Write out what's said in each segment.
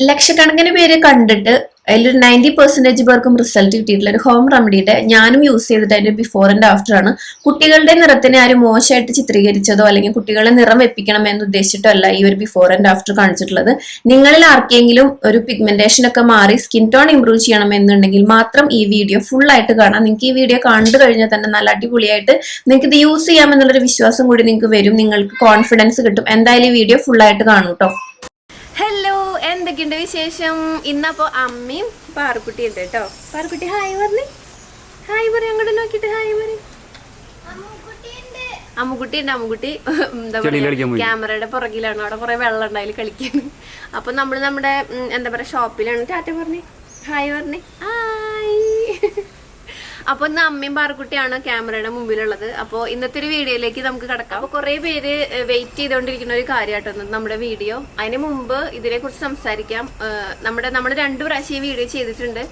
ലക്ഷക്കണക്കിന് പേര് കണ്ടിട്ട് അതിലൊരു 90% പേർക്കും റിസൾട്ട് കിട്ടിയിട്ടുള്ള ഒരു ഹോം റെമഡിയുടെ ഞാനും യൂസ് ചെയ്തിട്ട് അതിന്റെ ബിഫോർ ആൻഡ് ആഫ്റ്റർ ആണ്. കുട്ടികളുടെ നിറത്തിനെ ആരും മോശമായിട്ട് ചിത്രീകരിച്ചതോ അല്ലെങ്കിൽ കുട്ടികളെ നിറം വെപ്പിക്കണം എന്ന് ഉദ്ദേശിച്ചിട്ടോ അല്ല ഈ ഒരു ബിഫോർ ആൻഡ് ആഫ്റ്റർ കാണിച്ചിട്ടുള്ളത്. നിങ്ങളിൽ ആർക്കെങ്കിലും ഒരു പിഗ്മെന്റേഷൻ ഒക്കെ മാറി സ്കിൻ ടോൺ ഇംപ്രൂവ് ചെയ്യണം എന്നുണ്ടെങ്കിൽ മാത്രം ഈ വീഡിയോ ഫുൾ ആയിട്ട് കാണാം. നിങ്ങൾക്ക് ഈ വീഡിയോ കണ്ടു കഴിഞ്ഞാൽ തന്നെ നല്ല അടിപൊളിയായിട്ട് നിങ്ങൾക്ക് ഇത് യൂസ് ചെയ്യാമെന്നുള്ളൊരു വിശ്വാസം കൂടി നിങ്ങൾക്ക് വരും. നിങ്ങൾക്ക് കോൺഫിഡൻസ് കിട്ടും. എന്തായാലും ഈ വീഡിയോ ഫുൾ ആയിട്ട് കാണൂ കേട്ടോ. ഹലോ, എന്തൊക്കെയുണ്ട് വിശേഷം? ഇന്നപ്പോ അമ്മയും പാറുക്കുട്ടി ഉണ്ട് കേട്ടോ. പാറുക്കുട്ടി ഹായ് പറഞ്ഞേ. ഹായ് പറ, അങ്ങോട്ട് നോക്കിട്ട് ഹായ് പറ. അമ്മുക്കുട്ടി ഉണ്ട്. അമ്മുക്കുട്ടി എന്താ പറയാ, ക്യാമറയുടെ പുറകിലാണ്. അവിടെ കുറെ വെള്ളം ഉണ്ടായാലും കളിക്കാണ്. അപ്പൊ നമ്മള് നമ്മുടെ എന്താ പറയാ ഷോപ്പിലാണ്. ടാറ്റ പറഞ്ഞേ, ഹായ് പറഞ്ഞേ, ഹായ്. അപ്പൊ ഇന്ന് അമ്മയും പാറക്കുട്ടിയാണ് ക്യാമറയുടെ മുമ്പിലുള്ളത്. അപ്പോൾ ഇന്നത്തെ ഒരു വീഡിയോയിലേക്ക് നമുക്ക് കിടക്കാം. അപ്പൊ കുറെ പേര് വെയിറ്റ് ചെയ്തുകൊണ്ടിരിക്കുന്ന ഒരു കാര്യമായിട്ടോ നമ്മുടെ വീഡിയോ. അതിന് മുമ്പ് ഇതിനെ കുറിച്ച് സംസാരിക്കാം. നമ്മൾ 2 പ്രാവശ്യം ഈ വീഡിയോ ചെയ്തിട്ടുണ്ട്.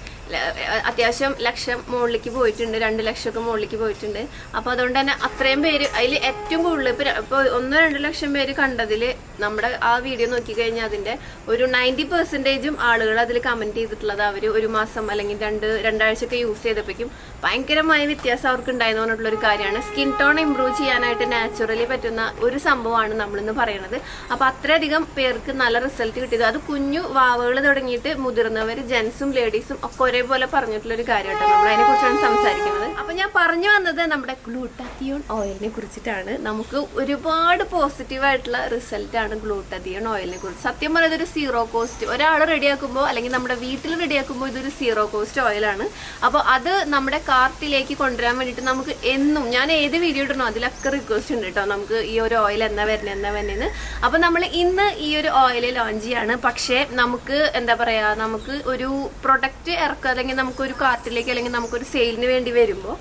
അത്യാവശ്യം ലക്ഷം മുകളിലേക്ക് പോയിട്ടുണ്ട്, 2 ലക്ഷമൊക്കെ മുകളിലേക്ക് പോയിട്ടുണ്ട്. അപ്പൊ അതുകൊണ്ട് തന്നെ അത്രയും പേര് അതിൽ ഏറ്റവും കൂടുതൽ ഇപ്പൊ 1-2 ലക്ഷം പേര് കണ്ടതില് നമ്മുടെ ആ വീഡിയോ നോക്കിക്കഴിഞ്ഞാൽ അതിന്റെ ഒരു 90% ആളുകൾ അതിൽ കമന്റ് ചെയ്തിട്ടുള്ളത് അവര് 1 മാസം അല്ലെങ്കിൽ 2-2 യൂസ് ചെയ്തപ്പോഴേക്കും ഭയങ്കരമായ വ്യത്യാസം അവർക്ക് ഉണ്ടായെന്ന് പറഞ്ഞിട്ടുള്ള ഒരു കാര്യമാണ്. സ്കിൻ ടോൺ ഇംപ്രൂവ് ചെയ്യാനായിട്ട് നാച്ചുറലി പറ്റുന്ന ഒരു സംഭവമാണ് നമ്മളിന്ന് പറയുന്നത്. അപ്പൊ അത്രയധികം പേർക്ക് നല്ല റിസൾട്ട് കിട്ടിയത്. അത് കുഞ്ഞു വാവകൾ തുടങ്ങിയിട്ട് മുതിർന്നവർ, ജെൻസും ലേഡീസും ഒക്കെ ഒരേപോലെ പറഞ്ഞിട്ടുള്ള ഒരു കാര്യമായിട്ടാണ് നമ്മൾ അതിനെ കുറിച്ചാണ് സംസാരിക്കുന്നത്. അപ്പൊ ഞാൻ പറഞ്ഞു വന്നത് നമ്മുടെ ഗ്ലൂട്ടാത്തിയോൺ ഓയിലിനെ കുറിച്ചിട്ടാണ്. നമുക്ക് ഒരുപാട് പോസിറ്റീവ് ആയിട്ടുള്ള റിസൾട്ട് ആണ് ഗ്ലൂട്ടാത്തിയോൺ ഓയിലിനെ കുറിച്ച്. സത്യം പറയുന്നത് ഒരു സീറോ കോസ്റ്റ്, ഒരാൾ റെഡിയാക്കുമ്പോൾ അല്ലെങ്കിൽ നമ്മുടെ വീട്ടിൽ റെഡിയാക്കുമ്പോൾ ഇതൊരു സീറോ കോസ്റ്റ് ഓയിലാണ്. അപ്പോൾ അത് നമ്മുടെ കാർട്ടിലേക്ക് കൊണ്ടുവരാൻ വേണ്ടിയിട്ട് നമുക്ക് എന്നും, ഞാൻ ഏത് വീഡിയോ ഇടണോ അതിലൊക്കെ റിക്വസ്റ്റ് ഉണ്ട് കേട്ടോ, നമുക്ക് ഈ ഒരു ഓയിൽ എന്നാ വരുന്നത്. അപ്പൊ നമ്മൾ ഇന്ന് ഈ ഒരു ഓയിൽ ലോഞ്ച് ചെയ്യാണ്. പക്ഷേ നമുക്ക് എന്താ പറയാ, നമുക്ക് ഒരു പ്രൊഡക്റ്റ് ഇറക്കുക അല്ലെങ്കിൽ നമുക്കൊരു കാർട്ടിലേക്ക് അല്ലെങ്കിൽ നമുക്കൊരു സെയിലിന് വേണ്ടി വരുമ്പോൾ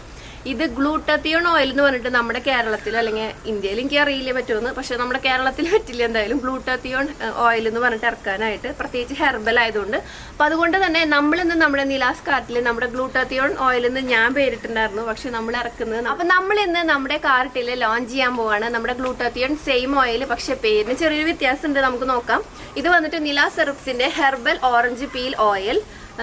ഇത് ഗ്ലൂട്ടാത്തിയോൺ ഓയിൽ എന്ന് പറഞ്ഞിട്ട് നമ്മുടെ കേരളത്തിൽ അല്ലെങ്കിൽ ഇന്ത്യയിൽ എനിക്ക് അറിയില്ല പറ്റുമെന്ന്, പക്ഷെ നമ്മുടെ കേരളത്തിൽ പറ്റില്ല എന്തായാലും. ഗ്ലൂട്ടാത്തിയോൺ ഓയിൽ എന്ന് പറഞ്ഞിട്ട് ഇറക്കാനായിട്ട്, പ്രത്യേകിച്ച് ഹെർബൽ ആയതുകൊണ്ട്. അപ്പൊ അതുകൊണ്ട് തന്നെ നമ്മളിന്ന് നമ്മുടെ നിലാസ് കാർട്ടിൽ നമ്മുടെ ഗ്ലൂട്ടാത്തിയോൺ ഓയിൽ എന്ന് ഞാൻ പേരിട്ടുണ്ടായിരുന്നു, പക്ഷെ നമ്മൾ ഇറക്കുന്നത്. അപ്പൊ നമ്മൾ ഇന്ന് നമ്മുടെ കാർട്ടിൽ ലോഞ്ച് ചെയ്യാൻ പോവാണ് നമ്മുടെ ഗ്ലൂട്ടാത്തിയോൺ സെയിം ഓയിൽ. പക്ഷെ പേരിന് ചെറിയൊരു വ്യത്യാസം ഉണ്ട്, നമുക്ക് നോക്കാം. ഇത് വന്നിട്ട് നിലാസ് സെറപ്സിന്റെ herbal orange peel oil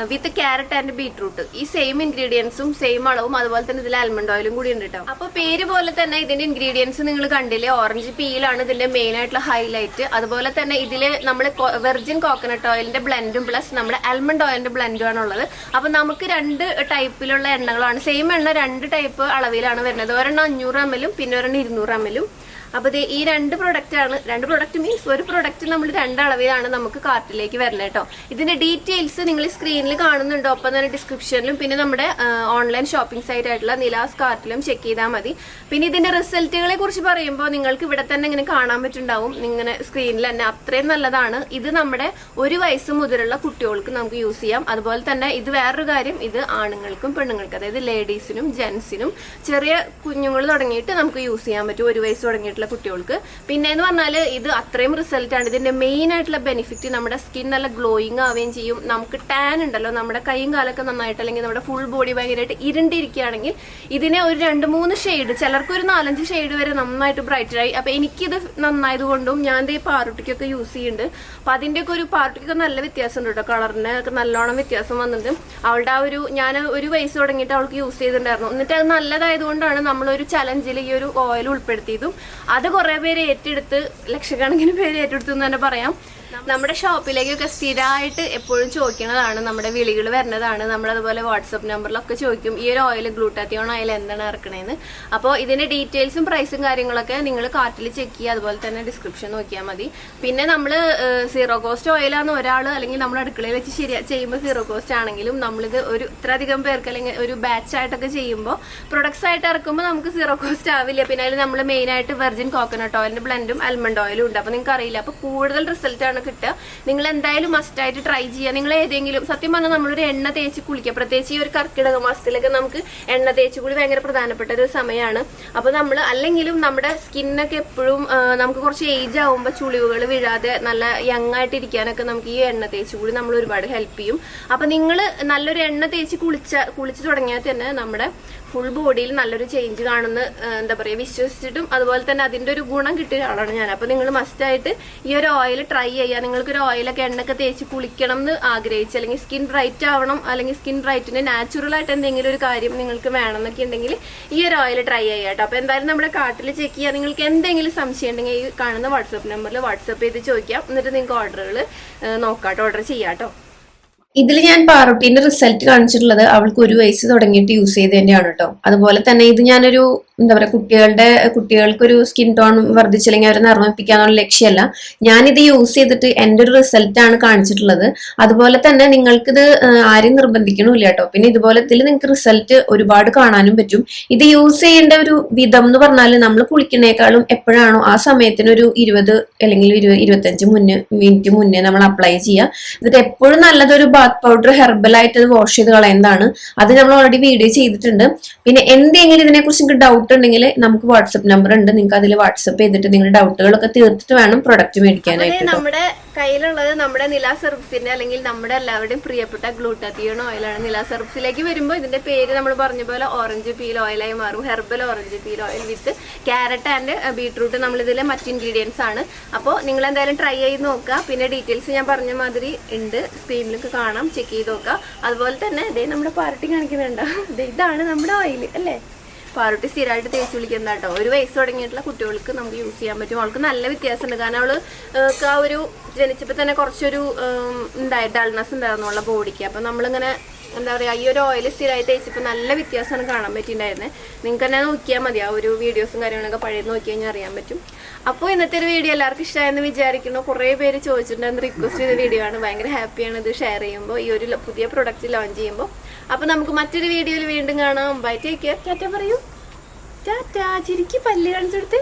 with carrot and beetroot. ഈ സെയിം ഇൻഗ്രീഡിയൻസും സെയിം അളവും, അതുപോലെ തന്നെ ഇതിൽ ആൽമണ്ട് ഓയിലും കൂടി ഉണ്ട് കേട്ടോ. അപ്പൊ പേര് പോലെ തന്നെ ഇതിന്റെ ഇൻഗ്രീഡിയൻസ് നിങ്ങൾ കണ്ടില്ലേ, ഓറഞ്ച് പീലാണ് ഇതിന്റെ മെയിൻ ആയിട്ടുള്ള ഹൈലൈറ്റ്. അതുപോലെ തന്നെ ഇതില് നമ്മൾ വെർജിൻ കോക്കനട്ട് ഓയിലിന്റെ ബ്ലെൻഡും പ്ലസ് നമ്മുടെ ആൽമണ്ട് ഓയിലിന്റെ ബ്ലെൻഡും ആണുള്ളത്. അപ്പൊ നമുക്ക് 2 ടൈപ്പിലുള്ള എണ്ണകളാണ്. സെയിം എണ്ണ 2 ടൈപ്പ് അളവിലാണ് വരുന്നത്. ഒരെണ്ണം 500 ml പിന്നെ ഒരെണ്ണം 200 ml. അപ്പൊ ഈ 2 പ്രൊഡക്റ്റ് ആണ്. 2 പ്രൊഡക്റ്റ് മീൻസ് ഒരു പ്രൊഡക്റ്റ് നമ്മൾ 2 അളവിലാണ് നമുക്ക് കാർട്ടിലേക്ക് വരുന്നത് കേട്ടോ. ഇതിന്റെ ഡീറ്റെയിൽസ് നിങ്ങൾ സ്ക്രീനിൽ കാണുന്നുണ്ടോ, ഒപ്പം തന്നെ ഡിസ്ക്രിപ്ഷനിലും പിന്നെ നമ്മുടെ ഓൺലൈൻ ഷോപ്പിംഗ് സൈറ്റ് ആയിട്ടുള്ള നിലാസ് കാർട്ടിലും ചെക്ക് ചെയ്താൽ മതി. പിന്നെ ഇതിന്റെ റിസൾട്ടുകളെ കുറിച്ച് പറയുമ്പോൾ നിങ്ങൾക്ക് ഇവിടെ തന്നെ ഇങ്ങനെ കാണാൻ പറ്റുണ്ടാവും, ഇങ്ങനെ സ്ക്രീനിൽ തന്നെ. അത്രയും നല്ലതാണ്. ഇത് നമ്മുടെ 1 വയസ്സ് മുതലുള്ള കുട്ടികൾക്ക് നമുക്ക് യൂസ് ചെയ്യാം. അതുപോലെ തന്നെ ഇത് വേറൊരു കാര്യം, ഇത് ആണുങ്ങൾക്കും പെണ്ണുങ്ങൾക്കും, അതായത് ലേഡീസിനും ജെൻസിനും ചെറിയ കുഞ്ഞുങ്ങൾ തുടങ്ങിയിട്ട് നമുക്ക് യൂസ് ചെയ്യാൻ പറ്റും, 1 വയസ്സ് തുടങ്ങിയിട്ട് കുട്ടികൾക്ക്. പിന്നെ എന്ന് പറഞ്ഞാൽ ഇത് അത്രയും റിസൾട്ട് ആണ്. ഇതിന്റെ മെയിൻ ആയിട്ടുള്ള ബെനിഫിറ്റ് നമ്മുടെ സ്കിൻ നല്ല ഗ്ലോയിങ് ആവുകയും ചെയ്യും. നമുക്ക് ടാൻ ഉണ്ടല്ലോ, നമ്മുടെ കൈയും കാലൊക്കെ നന്നായിട്ട് അല്ലെങ്കിൽ നമ്മുടെ ഫുൾ ബോഡി ഭയങ്കരമായിട്ട് ഇരുണ്ടിരിക്കുകയാണെങ്കിൽ ഇതിനെ ഒരു 2-3 ഷെയ്ഡ്, ചിലർക്ക് ഒരു 4-5 ഷെയ്ഡ് വരെ നന്നായിട്ട് ബ്രൈറ്ററായി. അപ്പൊ എനിക്കിത് നന്നായതുകൊണ്ടും ഞാൻ ഈ പാറുട്ടിക്കൊക്കെ യൂസ് ചെയ്യുന്നുണ്ട്. അപ്പൊ അതിന്റെയൊക്കെ ഒരു പാറുട്ടിക്കൊക്കെ നല്ല വ്യത്യാസം ഉണ്ട് കേട്ടോ, കളറിന് ഒക്കെ നല്ലോണം വ്യത്യാസം വന്നിട്ട്. അവളുടെ ആ ഒരു, ഞാൻ 1 വയസ്സ് തുടങ്ങിയിട്ട് അവൾക്ക് യൂസ് ചെയ്തിട്ടുണ്ടായിരുന്നു. എന്നിട്ട് അത് നല്ലതായതുകൊണ്ടാണ് നമ്മളൊരു ചലഞ്ചിൽ ഈ ഒരു ഓയിൽ ഉൾപ്പെടുത്തിയതും. അത് കുറെ പേര് ഏറ്റെടുത്ത്, ലക്ഷക്കണക്കിന് പേര് ഏറ്റെടുത്തു എന്ന് തന്നെ പറയാം. നമ്മുടെ ഷോപ്പിലേക്കൊക്കെ സ്ഥിരമായിട്ട് എപ്പോഴും ചോദിക്കുന്നതാണ്, നമ്മുടെ വിളികൾ വരുന്നതാണ്. നമ്മളതുപോലെ വാട്സപ്പ് നമ്പറിലൊക്കെ ചോദിക്കും ഈ ഒരു ഓയിൽ, ഗ്ലൂട്ടാത്തിയോൺ ഓയിൽ എന്താണ് ഇറക്കണേന്ന്. അപ്പോൾ ഇതിന്റെ ഡീറ്റെയിൽസും പ്രൈസും കാര്യങ്ങളൊക്കെ നിങ്ങൾ കാർട്ടിൽ ചെക്ക് ചെയ്യുക. അതുപോലെ തന്നെ ഡിസ്ക്രിപ്ഷൻ നോക്കിയാൽ മതി. പിന്നെ നമ്മൾ സീറോ കോസ്റ്റ് ഓയിലാന്ന് ഒരാൾ അല്ലെങ്കിൽ നമ്മുടെ അടുക്കളയിൽ വെച്ച് ചെയ്യുമ്പോൾ സീറോ കോസ്റ്റ് ആണെങ്കിലും നമ്മളിത് ഒരു ഇത്രയധികം പേർക്ക് അല്ലെങ്കിൽ ഒരു ബാച്ച് ആയിട്ടൊക്കെ ചെയ്യുമ്പോൾ പ്രൊഡക്ട്സ് ആയിട്ട് ഇറക്കുമ്പോൾ നമുക്ക് സീറോ കോസ്റ്റ് ആവില്ല. പിന്നെ അതിൽ നമ്മൾ മെയിൻ ആയിട്ട് വെർജിൻ കോക്കനട്ട് ഓയിലിന്റെ ബ്ലെൻഡും ആൽമണ്ട് ഓയിലും ഉണ്ട്. അപ്പൊ നിങ്ങൾക്ക് അറിയില്ല, അപ്പൊ കൂടുതൽ റിസൾട്ട് ആണ് കിട്ടുക. നിങ്ങൾ എന്തായാലും മസ്റ്റ് ആയിട്ട് ട്രൈ ചെയ്യുക. നിങ്ങൾ ഏതെങ്കിലും, സത്യം പറഞ്ഞാൽ നമ്മളൊരു എണ്ണ തേച്ച് കുളിക്കുക, പ്രത്യേകിച്ച് ഈ ഒരു കർക്കിടക മാസത്തിലൊക്കെ നമുക്ക് എണ്ണ തേച്ച് കുളി ഭയങ്കര പ്രധാനപ്പെട്ട ഒരു സമയമാണ്. അപ്പൊ നമ്മൾ അല്ലെങ്കിലും നമ്മുടെ സ്കിന്നൊക്കെ എപ്പോഴും നമുക്ക് കുറച്ച് ഏജ് ആവുമ്പോൾ ചുളിവുകൾ വീഴാതെ നല്ല യങ് ആയിട്ട് ഇരിക്കാനൊക്കെ നമുക്ക് ഈ എണ്ണ തേച്ച് കുളി നമ്മൾ ഒരുപാട് ഹെൽപ്പ് ചെയ്യും. അപ്പൊ നിങ്ങൾ നല്ലൊരു എണ്ണ തേച്ച് കുളിച്ചു തുടങ്ങിയാൽ തന്നെ നമ്മുടെ ഫുൾ ബോഡിയിൽ നല്ലൊരു ചേഞ്ച് കാണുന്ന എന്താ പറയുക വിശ്വസിച്ചിട്ടും അതുപോലെ തന്നെ അതിന്റെ ഒരു ഗുണം കിട്ടിയ ഒരാളാണ് ഞാൻ. അപ്പൊ നിങ്ങൾ മസ്റ്റ് ആയിട്ട് ഈ ഒരു ഓയിൽ ട്രൈ ചെയ്യുക. നിങ്ങൾക്കൊരു ഓയിലൊക്കെ എണ്ണൊക്കെ തേച്ച് കുളിക്കണം എന്ന് ആഗ്രഹിച്ച് അല്ലെങ്കിൽ സ്കിൻ ബ്രൈറ്റ് ആവണം അല്ലെങ്കിൽ സ്കിൻ ബ്രൈറ്റിന് നാച്ചുറൽ ആയിട്ട് എന്തെങ്കിലും ഒരു കാര്യം നിങ്ങൾക്ക് വേണം എന്നൊക്കെ ഉണ്ടെങ്കിൽ ഈ ഒരു ഓയിൽ ട്രൈ ചെയ്യുക കേട്ടോ. അപ്പൊ എന്തായാലും നമ്മുടെ കാർട്ടിൽ ചെക്ക് ചെയ്യുക. നിങ്ങൾക്ക് എന്തെങ്കിലും സംശയം ഉണ്ടെങ്കിൽ ഈ കാണുന്ന വാട്സപ്പ് നമ്പറിൽ വാട്സപ്പ് ചെയ്ത് ചോദിക്കാം. എന്നിട്ട് നിങ്ങൾക്ക് ഓർഡറുകൾ നോക്കാട്ടോ, ഓർഡർ ചെയ്യാട്ടോ. ഇതിൽ ഞാൻ പാറുട്ടീന്റെ റിസൾട്ട് കാണിച്ചിട്ടുള്ളത് അവൾക്ക് 1 വയസ്സ് തുടങ്ങിയിട്ട് യൂസ് ചെയ്തതിന്റെയാണ് കേട്ടോ. അതുപോലെ തന്നെ ഇത് ഞാനൊരു എന്താ പറയുക കുട്ടികൾക്കൊരു സ്കിൻ ടോൺ വർദ്ധിച്ചില്ലെങ്കിൽ അവരെ നർമ്മിപ്പിക്കാന്നുള്ള ലക്ഷ്യമല്ല. ഞാനിത് യൂസ് ചെയ്തിട്ട് എൻ്റെ ഒരു റിസൾട്ടാണ് കാണിച്ചിട്ടുള്ളത്. അതുപോലെ തന്നെ നിങ്ങൾക്കിത് ആരെയും നിർബന്ധിക്കണമില്ല കേട്ടോ. പിന്നെ ഇതുപോലെ ഇതിൽ നിങ്ങൾക്ക് റിസൾട്ട് ഒരുപാട് കാണാനും പറ്റും. ഇത് യൂസ് ചെയ്യേണ്ട ഒരു വിധം എന്ന് പറഞ്ഞാൽ നമ്മൾ കുളിക്കുന്നേക്കാളും എപ്പോഴാണോ ആ സമയത്തിന് ഒരു 20 അല്ലെങ്കിൽ 25 മിനിറ്റ് മുന്നേ നമ്മൾ അപ്ലൈ ചെയ്യുക. എന്നിട്ട് എപ്പോഴും നല്ലതൊരു ബാത്ത് പൗഡർ ഹെർബൽ ആയിട്ട് അത് വാഷ് ചെയ്ത് കളയുന്നതാണ്. അത് നമ്മൾ ഓൾറെഡി വീഡിയോ ചെയ്തിട്ടുണ്ട്. പിന്നെ എന്തെങ്കിലും ഇതിനെക്കുറിച്ച് നിങ്ങൾക്ക് ഡൗട്ട് ഉണ്ടെങ്കിൽ നമുക്ക് വാട്സപ്പ് നമ്പർ ഉണ്ട്. നിങ്ങൾക്ക് അതിൽ വാട്സപ്പ് ചെയ്തിട്ട് നിങ്ങളുടെ ഡൗട്ടുകളൊക്കെ തീർത്തിട്ട് വേണം പ്രൊഡക്റ്റ് മേടിക്കാനായിട്ട്. നമ്മുടെ കയ്യിലുള്ളത് നമ്മുടെ നില സെർബ്സിന്റെ അല്ലെങ്കിൽ നമ്മുടെ എല്ലാവരുടെയും പ്രിയപ്പെട്ട ഗ്ലൂട്ടാത്തിയോൺ ഓയിലാണ്. നില സെർബ്സിലേക്ക് വരുമ്പോൾ ഇതിന്റെ പേര് നമ്മൾ പറഞ്ഞ പോലെ ഓറഞ്ച് പീൽ ഓയിലായി മാറും. Herbal orange peel oil with carrot and beetroot നമ്മൾ ഇതിലെ മറ്റ് ഇൻഗ്രീഡിയൻസ് ആണ്. അപ്പോൾ നിങ്ങൾ എന്തായാലും ട്രൈ ചെയ്ത് നോക്കുക. പിന്നെ ഡീറ്റെയിൽസ് ഞാൻ പറഞ്ഞ മാതിരി ഉണ്ട്, സ്ക്രീനിലൊക്കെ കാണാം, ചെക്ക് ചെയ്ത് നോക്കുക. അതുപോലെ തന്നെ ഇതേ നമ്മുടെ പാർട്ടി കാണിക്കുന്നുണ്ടോ, ഇതാണ് നമ്മുടെ ഓയിൽ അല്ലേ. പാറുട്ടി സ്ഥിരമായിട്ട് തേച്ച് വിളിക്കുന്ന കേട്ടോ. 1 വയസ്സ് തുടങ്ങിയിട്ടുള്ള കുട്ടികൾക്ക് നമുക്ക് യൂസ് ചെയ്യാൻ പറ്റും. അവൾക്ക് നല്ല വ്യത്യാസമുണ്ട്. കാരണം അവള് ആ ഒരു ജനിച്ചപ്പോൾ തന്നെ കുറച്ചൊരു ഡൾനെസ് ഉണ്ടായിരുന്നു അവളുടെ ബോഡിക്ക്. അപ്പം നമ്മളിങ്ങനെ എന്താ പറയുക ഈ ഒരു ഓയിൽ സ്ഥിരമായി തേച്ചപ്പോൾ നല്ല വ്യത്യാസമാണ് കാണാൻ പറ്റിയിട്ടുണ്ടായിരുന്നത്. നിങ്ങൾക്ക് തന്നെ നോക്കിയാൽ മതി. ആ ഒരു വീഡിയോസും കാര്യങ്ങളൊക്കെ പഴയത് നോക്കി കഴിഞ്ഞാൽ അറിയാൻ പറ്റും. അപ്പോൾ ഇന്നത്തെ ഒരു വീഡിയോ എല്ലാവർക്കും ഇഷ്ടമായെന്ന് വിചാരിക്കുന്നു. കുറേ പേര് ചോദിച്ചിട്ടുണ്ടായിരുന്നു, റിക്വസ്റ്റ് ചെയ്ത വീഡിയോ ആണ്. ഭയങ്കര ഹാപ്പിയാണ് ഇത് ഷെയർ ചെയ്യുമ്പോൾ, ഈ ഒരു പുതിയ പ്രൊഡക്റ്റ് ലോഞ്ച് ചെയ്യുമ്പോൾ. അപ്പോൾ നമുക്ക് മറ്റൊരു വീഡിയോയിൽ വീണ്ടും കാണാം. By, take care. ടാറ്റ പറയൂ. ടാറ്റ. ചിരിക്ക്, പല്ല് കാണിച്ചെടുത്ത്.